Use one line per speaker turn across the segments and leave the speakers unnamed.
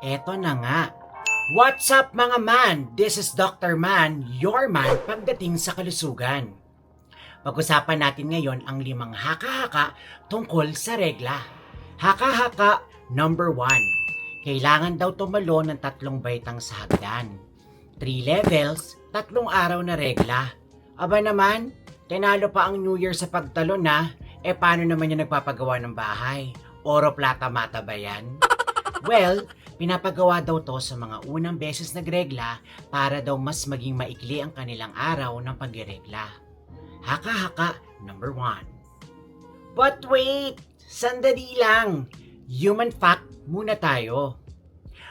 Eto na nga. What's up mga man? This is Dr. Man, your man pagdating sa kalusugan. Pag-usapan natin ngayon ang 5 haka-haka tungkol sa regla. Haka-haka number 1. Kailangan daw tumalo ng 3 baitang sa hagdan. 3 levels, 3 araw na regla. Aba naman, tinalo pa ang New Year sa pagtalon na, paano naman yung nagpapagawa ng bahay? Oro plata mata ba yan? Well, pinapagawa daw to sa mga unang beses nagregla para daw mas maging maikli ang kanilang araw ng pagregla. Haka-haka number 1. But wait! Sandali lang! Human fact muna tayo.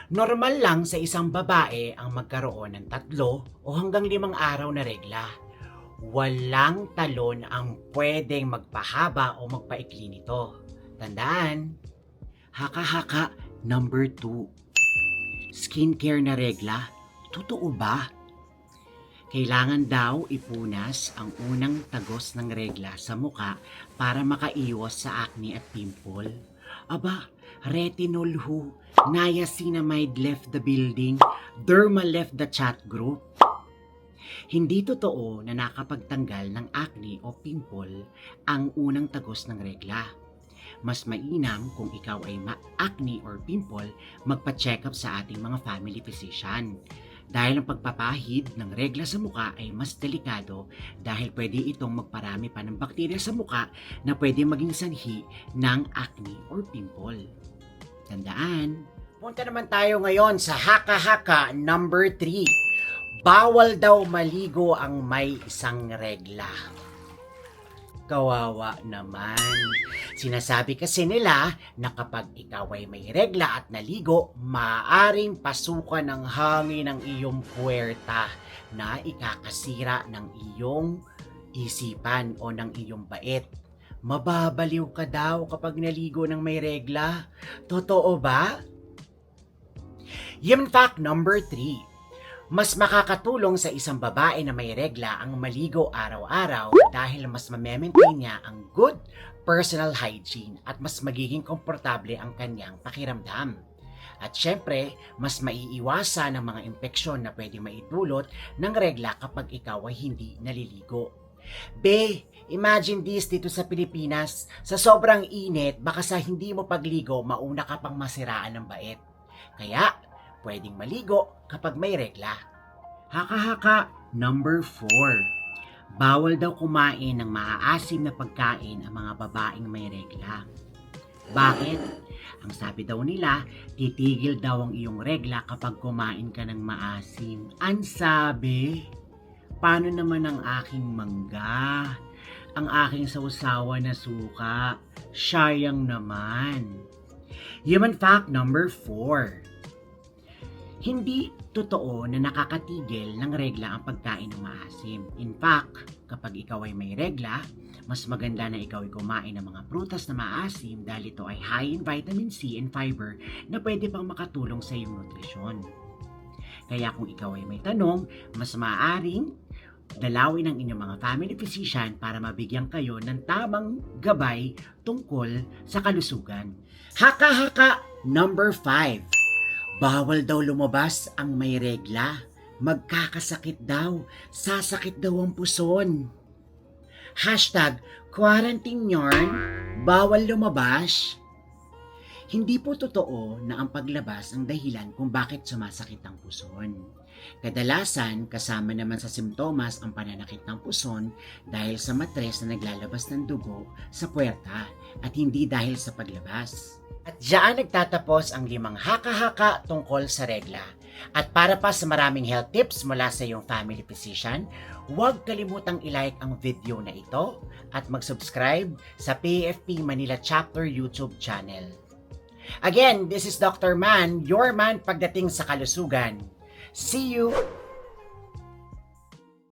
Normal lang sa isang babae ang magkaroon ng 3 o hanggang 5 araw na regla. Walang talon ang pwedeng magpahaba o magpaikli nito. Tandaan, haka-haka number 2. Skincare na regla, totoo ba? Kailangan daw ipunas ang unang tagos ng regla sa muka para makaiwas sa acne at pimple. Aba, retinol ho, niacinamide left the building, derma left the chat group. Hindi totoo na nakapagtanggal ng acne o pimple ang unang tagos ng regla. Mas mainam kung ikaw ay acne or pimple, magpa-check up sa ating mga family physician. Dahil ang pagpapahid ng regla sa muka ay mas delikado dahil pwede itong magparami pa ng bakterya sa muka na pwede maging sanhi ng acne or pimple. Tandaan, punta naman tayo ngayon sa haka-haka number 3. Bawal daw maligo ang may isang regla. Kawawa naman. Sinasabi kasi nila na kapag ikaw ay may regla at naligo, maaaring pasukan ng hangin ng iyong puwerta na ikakasira ng iyong isipan o ng iyong bait. Mababaliw ka daw kapag naligo ng may regla. Totoo ba? Human fact number 3. Mas makakatulong sa isang babae na may regla ang maligo araw-araw dahil mas ma-maintain niya ang good personal hygiene at mas magiging komportable ang kanyang pakiramdam. At syempre, mas maiiwasan ang mga impeksyon na pwede maidulot ng regla kapag ikaw ay hindi naliligo. Imagine this dito sa Pilipinas, sa sobrang init, baka sa hindi mo pagligo, mauna ka pang masiraan ng bait. Kaya, pwedeng maligo kapag may regla. Haka-haka number 4. Bawal daw kumain ng maaasim na pagkain ang mga babaeng may regla. Bakit? Ang sabi daw nila, titigil daw ang iyong regla kapag kumain ka ng maasim. Ang sabi, paano naman ang aking mangga? Ang aking sausawa na suka? Sayang naman. Human fact number 4. Hindi totoo na nakakatigil ng regla ang pagkain ng maasim. In fact, kapag ikaw ay may regla, mas maganda na ikaw ay kumain ng mga prutas na maasim dahil ito ay high in vitamin C and fiber na pwede pang makatulong sa iyong nutrisyon. Kaya kung ikaw ay may tanong, mas maaaring dalawin ang inyong mga family physician para mabigyan kayo ng tamang gabay tungkol sa kalusugan. Haka-haka number 5. Bawal daw lumabas ang may regla. Magkakasakit daw. Sasakit daw ang puson. Hashtag quarantine yarn. Bawal lumabas. Hindi po totoo na ang paglabas ang dahilan kung bakit sumasakit ang puson. Kadalasan, kasama naman sa simptomas ang pananakit ng puson dahil sa matres na naglalabas ng dugo sa puwerta at hindi dahil sa paglabas. At diyan nagtatapos ang 5 haka-haka tungkol sa regla. At para pa sa maraming health tips mula sa iyong family physician, huwag kalimutang i-like ang video na ito at mag-subscribe sa PFP Manila Chapter YouTube channel. Again, this is Dr. Man, your man pagdating sa kalusugan. See you